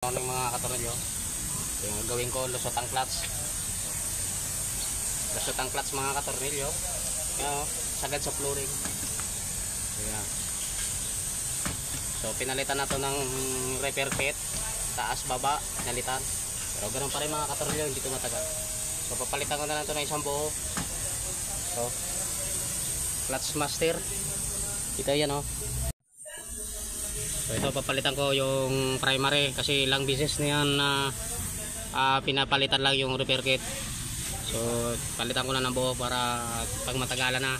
Ng mga katornilyo, yung gawin ko lusot ang clutch. Lusot ang clutch mga katornilyo. Yan, sagad sa flooring. Ayan. So pinalitan na to ng repair kit, taas baba, pinalitan. Pero ganoon pa rin mga katornilyo, hindi to matagal. So papalitan ko na lang to ng isang buo. So clutch master. Ito yan oh. So ito papalitan ko yung primary kasi ilang beses na yan na pinapalitan lang yung repair kit. So palitan ko na ng buo para pag matagalan na.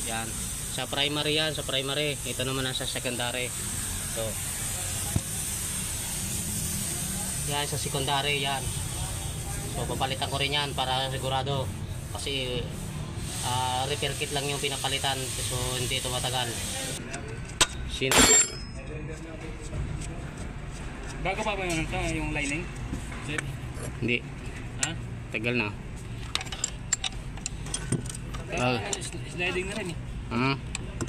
Yan. Sa primary yan, sa primary. Ito naman sa secondary. So yan sa secondary yan. So papalitan ko rin yan para sigurado kasi repair kit lang yung pinapalitan. So hindi ito matagal. Bago pa ba yun ito, yung lining? Hindi. Ha? Tagal na. Sliding na rin eh.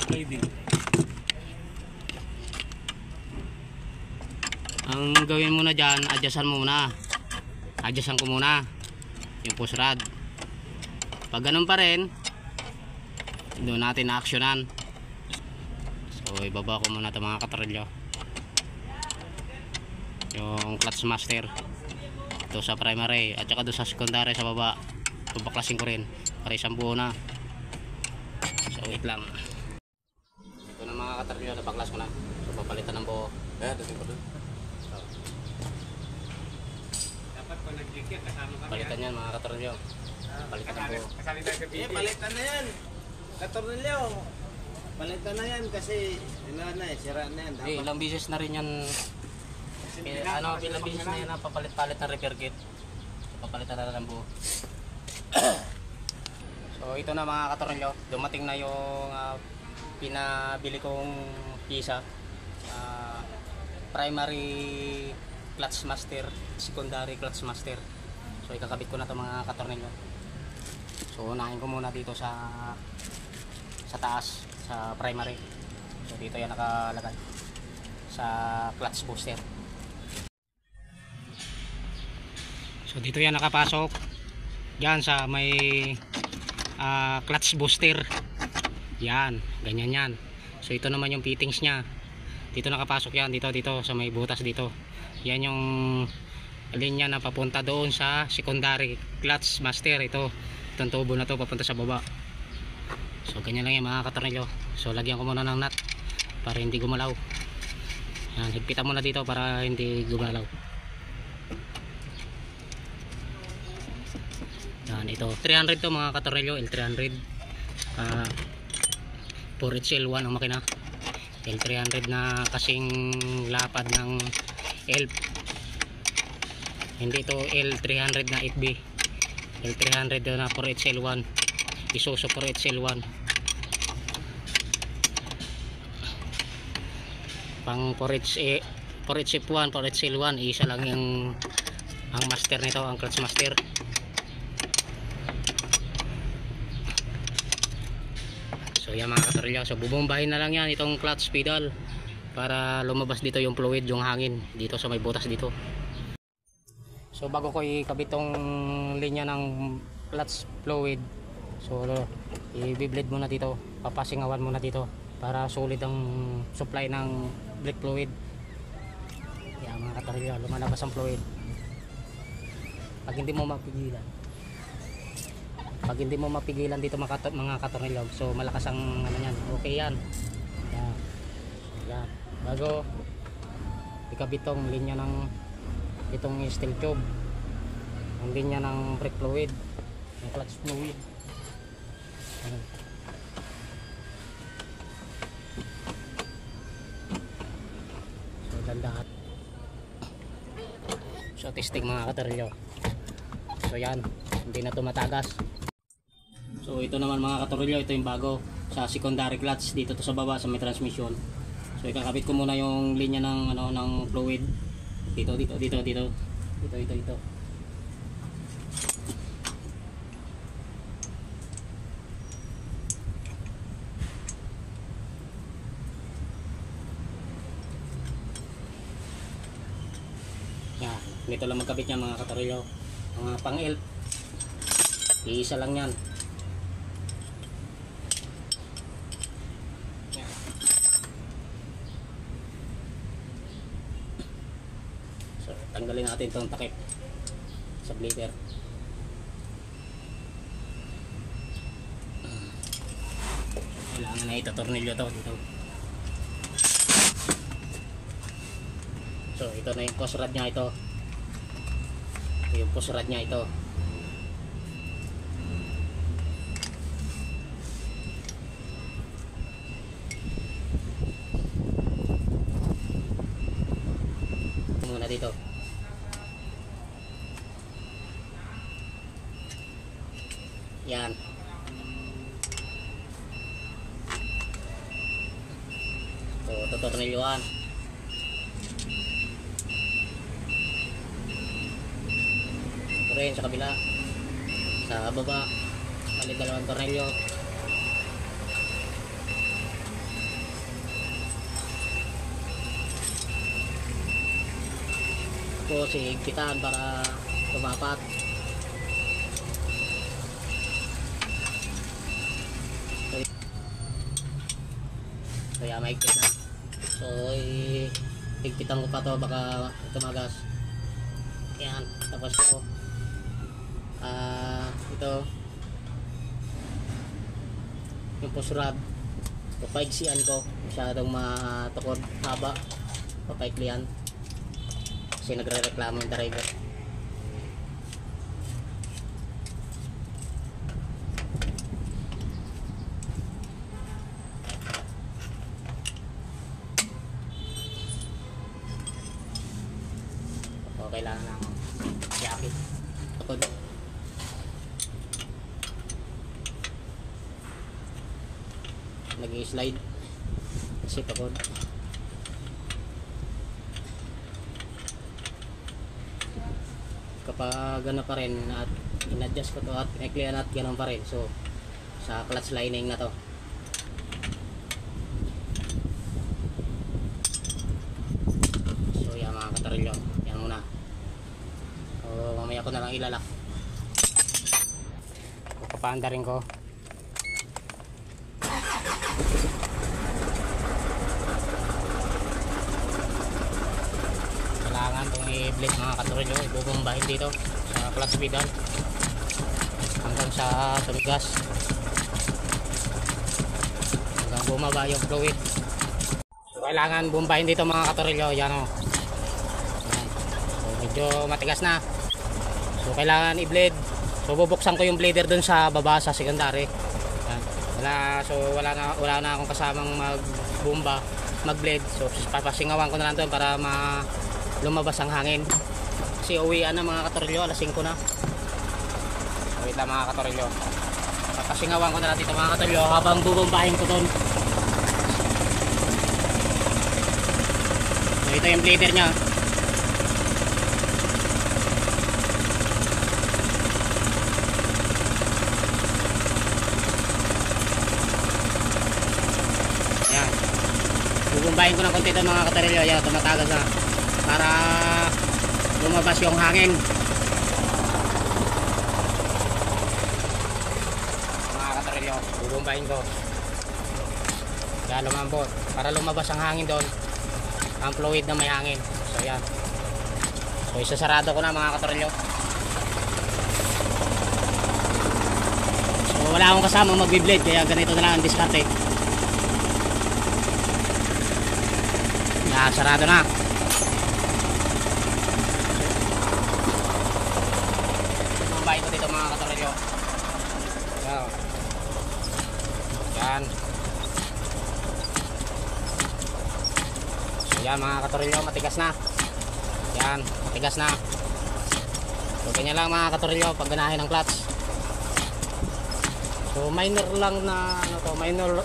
Sliding. Ang gawin muna dyan, adjustan mo muna. Adjustan ko muna yung push rod. Pag ganun pa rin, doon natin na-actionan. So ibaba ko muna ito mga katornilyo, yung clutch master ito sa primary at saka doon sa secondary sa baba. Babaklasin ko rin para isang buo na. So wait lang, ito na mga katornilyo, nabaklas ko na. So papalitan ng buo. Dating ko doon. So Dapat kung nag-jigit, kasama kami. palitan yan mga katornilyo. Palitan ng buo. Kasali tayo sa video. Palitan na yan. Katornilyo. Palitan na yan kasi sira na yan. Dapat. Ilang beses na rin yan. Ilang beses na yan na papalit-palit ng repair kit. Papalitan na ng buo. So ito na mga katornilyo, dumating na yung pinabili kong pisa. Primary clutch master, secondary clutch master. So ikakabit ko na ito mga katornilyo. So unahin ko muna dito sa taas, sa primary. So dito yan nakalagay sa clutch booster. So dito yan nakapasok yan sa may clutch booster. Yan, ganyan yan. So ito naman yung fittings nya. Dito nakapasok yan, dito sa may butas dito. Yan yung linya na papunta doon sa secondary clutch master. Itong tubo na to papunta sa baba. So ganyan lang yung mga katornilyo. So lagyan ko muna ng nut para hindi gumalaw. Yan, higpitan muna dito para hindi gumalaw. Yan, ito 300 to mga katornilyo, L300. 4HL1 ang makina. L300 na kasing lapad ng ELF. Hindi ito L300 na 8B. L300 na 4HL1. Isuzu 4HL1. Pang 4HF1, 4HL1, isa lang yung ang master nito, ang clutch master. So yan mga katornilyo, so bubombahin na lang yan itong clutch pedal para lumabas dito yung fluid, yung hangin dito sa may butas dito. So bago ko ikabit tong linya ng clutch fluid, so i-bleed muna dito, papasingawan muna dito para solid ang supply ng brake fluid. Yan mga katornilyo, lumalabas ang fluid. Pag hindi mo mapigilan dito mga katornilyo, so malakas ang ano yan, okay yan. Yan. Bago ikabit tong linya ng itong steel tube, ang linya ng brake fluid, ng clutch fluid. So dandahan. So testing mga katornilyo. So yan, hindi na tumatagas. So ito naman mga katornilyo, ito yung bago sa secondary clutch, dito to sa baba sa may transmission. So ikakabit ko muna yung linya ng ng fluid dito. Dito lang magkabit niya mga katorilyo. Mga pang-elf. Iisa lang yan. So, tanggalin natin itong takip sa bleeder. Kailangan na ito-tornilyo to dito. So, ito na yung push rod niya ito. Yung push rod niya ito. Muna dito. Yan. So, tutornilyoan. Ito rin sa kabila. Sa baba. Balik dalawang tornilyo. Tapos higpitan para tumapat. Kaya maigpit na. So higpitan ko pa to baka tumagas. Yan. Tapos ito ito yung push rod papaiksian ko, masyadong matukod haba, papaiklian kasi nagre-reklamo yung driver. So kailangan ng jacket tukod. Nag-i-slide kasi tukod. Kapag gano'n pa rin at in-adjust ko to at pinaklian at gano'n pa rin, so sa clutch lining na to. So yan mga katorilyo, yan muna. So mamaya ko na lang ilalak. Papaanda rin ko. Kailangan itong i-blade mga katorilyo, ibubombahin dito sa clutch pedal hanggang sa tumigas, hanggang bumaba yung fluid. So kailangan bombahin dito mga katorilyo. Yan o. Yan. So medyo matigas na, so kailangan i-blade. So bubuksan ko yung blader dun sa baba sa secondary. Yan. Wala na akong kasamang magbomba, mag-blade. So papasingawan ko na lang doon para lumabas ang hangin. Kasi uwian na mga katorilyo, alas 5 na. Wait lang mga katorilyo. Papasingawan ko na lang dito mga katorilyo habang bubombahin ko doon. So ito yung blader nya. Yan. Bubombahin ko ng konti ito mga katorilyo. Yan, tumatagas na para lumabas yung hangin. Mga katorilyo, bubombahin ko kaya lumambot para lumabas ang hangin doon, ang fluid na may hangin. So yan, so isasarado ko na mga katorilyo. So wala akong kasama magbi-blade kaya ganito na lang ang diskarte. Yan, sarado na. Bumbahin ko dito mga katorilyo. Yan. So yan mga katorilyo, matigas na. Yan, matigas na. So ganyan lang mga katorilyo pag ganahin ng clutch. So minor lang na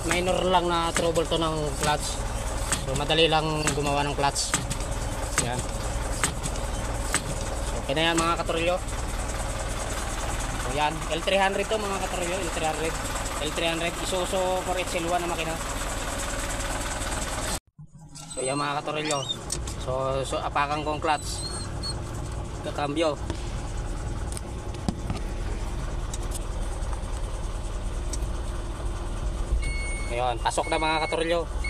minor lang na trouble to ng clutch. So madali lang gumawa ng clutch. Yan. So okay na yan mga katorilyo. So yan, L300 to mga katorilyo, L300 Isuzu 4HL1 na makina. So yan mga katorilyo. So apakan kong clutch. kakambyo. Ngayon, pasok na mga katorilyo.